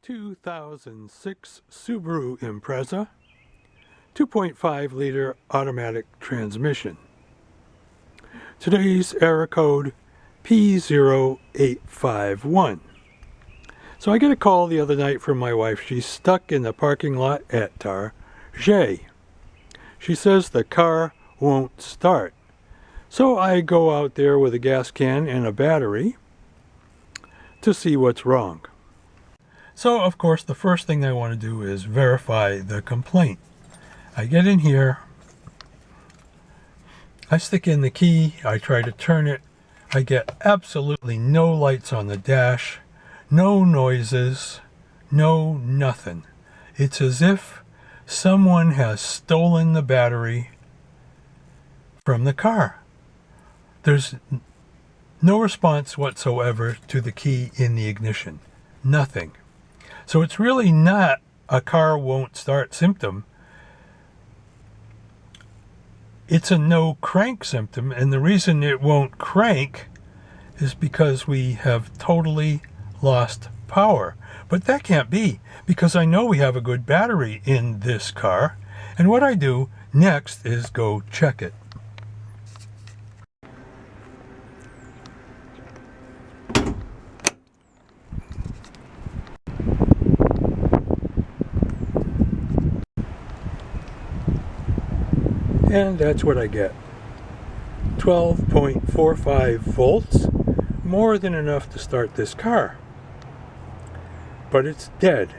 2006 Subaru Impreza 2.5 liter automatic transmission. Today's error code P0851. So I get a call the other night from my wife. She's stuck in the parking lot at Target. She says the car won't start. So I go out there with a gas can and a battery to see what's wrong. So, of course, the first thing I want to do is verify the complaint. I get in here, I stick in the key, I try to turn it, I get absolutely no lights on the dash, no noises, no nothing. It's as if someone has stolen the battery from the car. There's no response whatsoever to the key in the ignition. Nothing. So it's really not a car won't start symptom. It's a no crank symptom, and the reason it won't crank is because we have totally lost power. But that can't be, because I know we have a good battery in this car, and what I do next is go check it. And that's what I get. 12.45 volts, more than enough to start this car. But it's dead.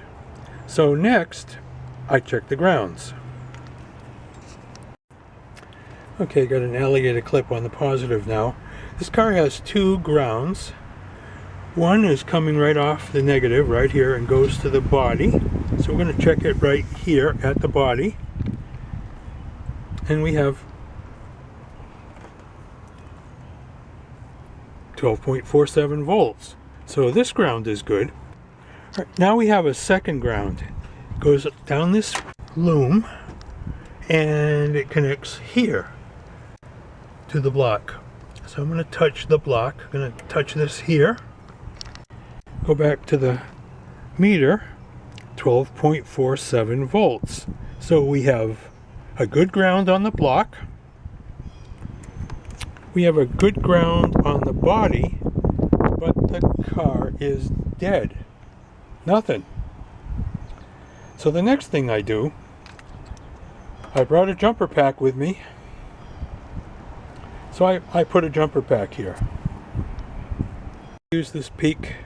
So next, I check the grounds. Okay, got an alligator clip on the positive now. This car has two grounds. One is coming right off the negative right here and goes to the body. So we're going to check it right here at the body. And we have 12.47 volts. So this ground is good. All right, now we have a second ground. It goes down this loom and it connects here to the block. So I'm going to touch the block. I'm going to touch this here. Go back to the meter. 12.47 volts. So we have a good ground on the block. We have a good ground on the body, but the car is dead. Nothing. So the next thing I do, I brought a jumper pack with me. So I put a jumper pack here. Use this Peak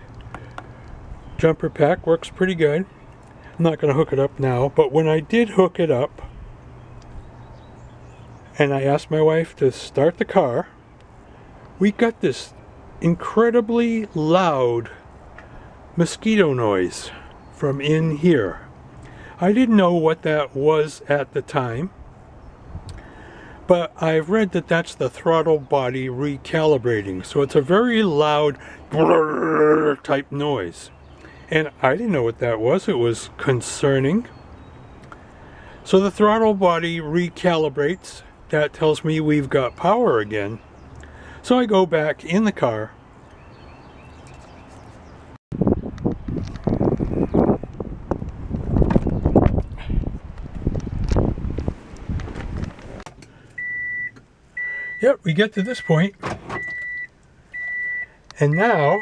jumper pack, works pretty good. I'm not going to hook it up now, but when I did hook it up, and I asked my wife to start the car, we got this incredibly loud mosquito noise from in here. I didn't know what that was at the time, but I've read that that's the throttle body recalibrating. So it's a very loud type noise. And I didn't know what that was. It was concerning. So the throttle body recalibrates. That tells me we've got power again. So I go back in the car. Yep, we get to this point. And now,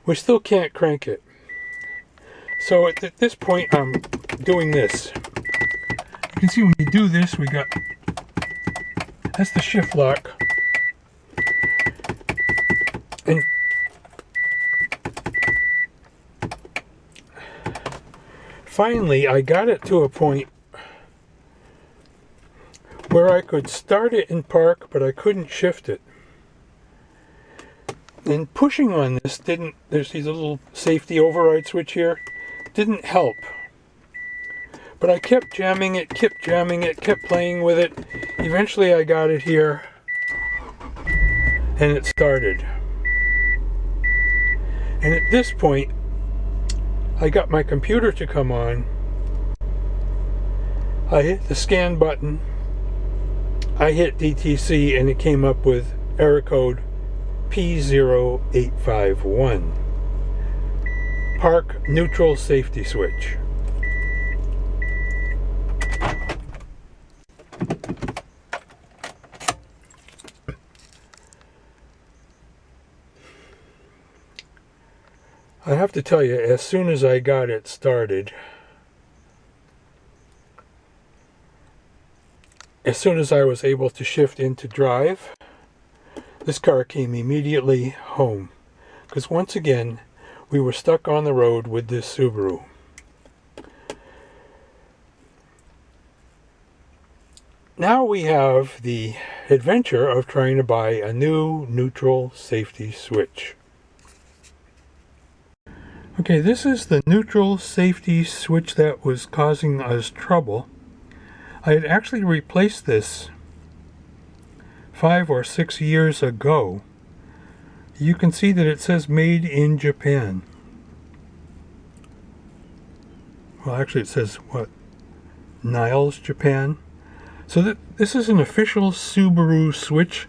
we still can't crank it. So at this point, I'm doing this. You can see when you do this, we got, that's the shift lock. And finally, I got it to a point where I could start it in park, but I couldn't shift it. And pushing on this didn't, there's these little safety override switch here, didn't help. But I kept jamming it, kept playing with it. Eventually I got it here, and it started. And at this point, I got my computer to come on. I hit the scan button. I hit DTC, and it came up with error code P0851. park neutral safety switch. I have to tell you, as soon as I got it started, as soon as I was able to shift into drive, this car came immediately home. Because once again, we were stuck on the road with this Subaru. Now we have the adventure of trying to buy a new neutral safety switch. Okay, this is the neutral safety switch that was causing us trouble. I had actually replaced this 5 or 6 years ago. You can see that it says made in Japan. Well, actually it says what? Niles, Japan. So this is an official Subaru switch.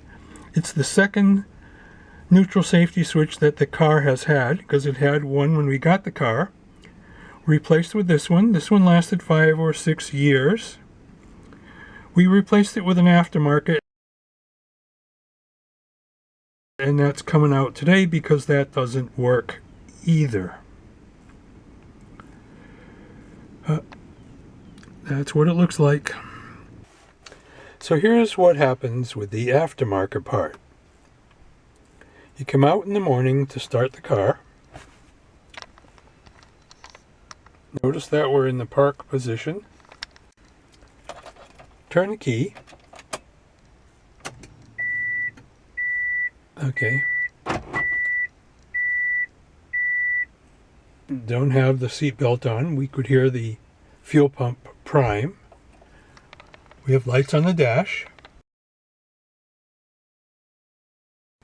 It's the second neutral safety switch that the car has had, because it had one when we got the car. Replaced with this one. This one lasted 5 or 6 years. We replaced it with an aftermarket, and that's coming out today because that doesn't work either. That's what it looks like. So here's what happens with the aftermarket part. You come out in the morning to start the car. Notice that we're in the park position. Turn the key. Okay. Don't have the seatbelt on. We could hear the fuel pump prime. We have lights on the dash.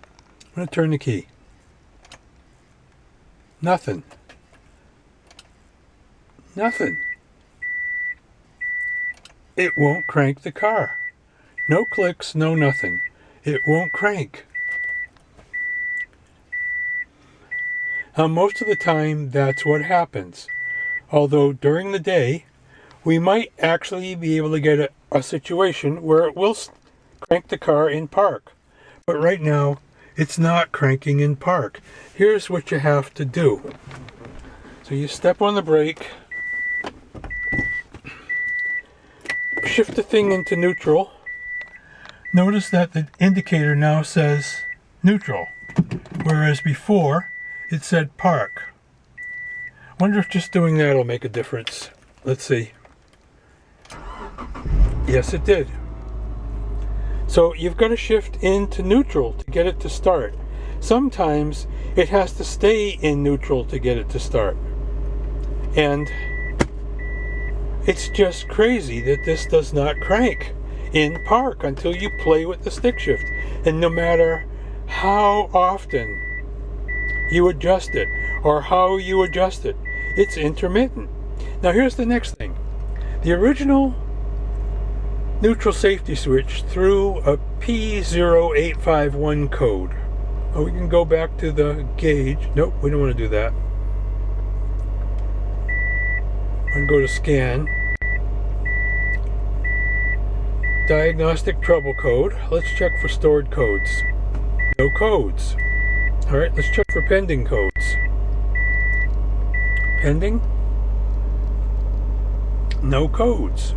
I'm going to turn the key. Nothing. Nothing. It won't crank the car. No clicks, no nothing. It won't crank. Now, most of the time, that's what happens. Although during the day, we might actually be able to get a situation where it will crank the car in park. But right now, it's not cranking in park. Here's what you have to do. So you step on the brake, shift the thing into neutral. Notice that the indicator now says neutral, whereas before it said park. Wonder if just doing that will make a difference. Let's see. Yes, it did. So you've got to shift into neutral to get it to start. Sometimes it has to stay in neutral to get it to start. And it's just crazy that this does not crank in park until you play with the stick shift. And no matter how often you adjust it or how you adjust it, it's intermittent. Now here's the next thing. The original neutral safety switch through a P0851 code. Oh, we can go back to the gauge. Nope, we don't want to do that. I'm going to go to scan. Diagnostic trouble code. Let's check for stored codes. No codes. Alright, let's check for pending codes. Pending? No codes.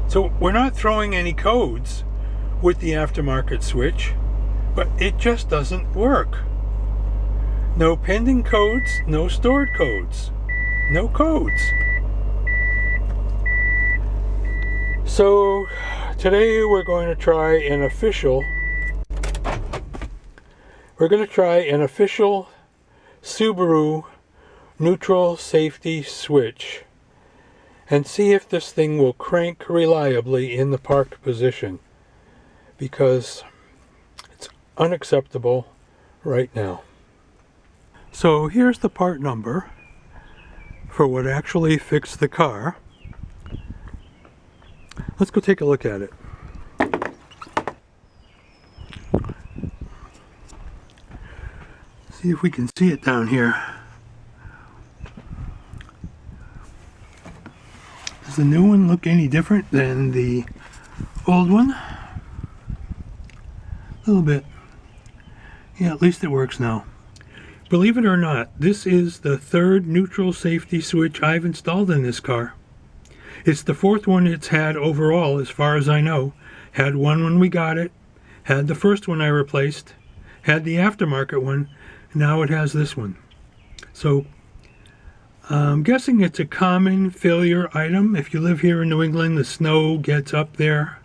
So we're not throwing any codes with the aftermarket switch, but it just doesn't work. No pending codes, no stored codes. No codes. So today we're going to try an official Subaru neutral safety switch and see if this thing will crank reliably in the parked position, because it's unacceptable right now. So here's the part number for what actually fixed the car. Let's go take a look at it. See if we can see it down here. Does the new one look any different than the old one? A little bit. Yeah, at least it works now. Believe it or not, this is the third neutral safety switch I've installed in this car. It's the fourth one it's had overall, as far as I know. Had one when we got it, had the first one I replaced, had the aftermarket one, now it has this one. So I'm guessing it's a common failure item. If you live here in New England, the snow gets up there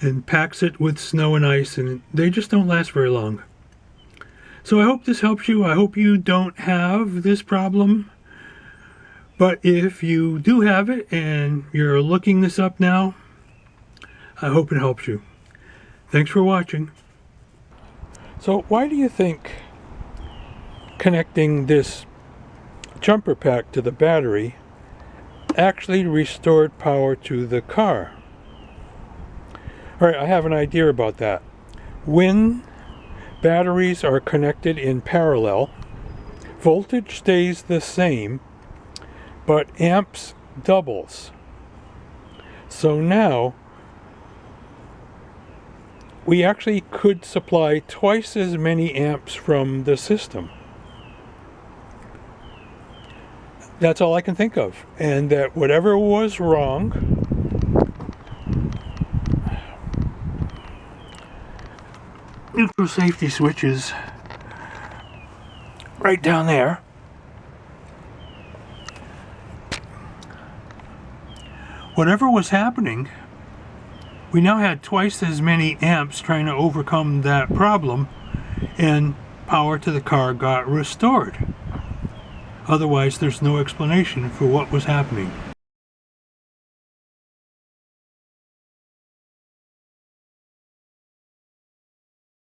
and packs it with snow and ice, and they just don't last very long. So I hope this helps you. I hope you don't have this problem. But if you do have it and you're looking this up now, I hope it helps you. Thanks for watching. So why do you think connecting this jumper pack to the battery actually restored power to the car? Alright, I have an idea about that. When batteries are connected in parallel, voltage stays the same, but amps doubles. So now we actually could supply twice as many amps from the system. That's all I can think of. And that whatever was wrong, neutral safety switch is right down there. Whatever was happening, we now had twice as many amps trying to overcome that problem, and power to the car got restored. Otherwise, there's no explanation for what was happening.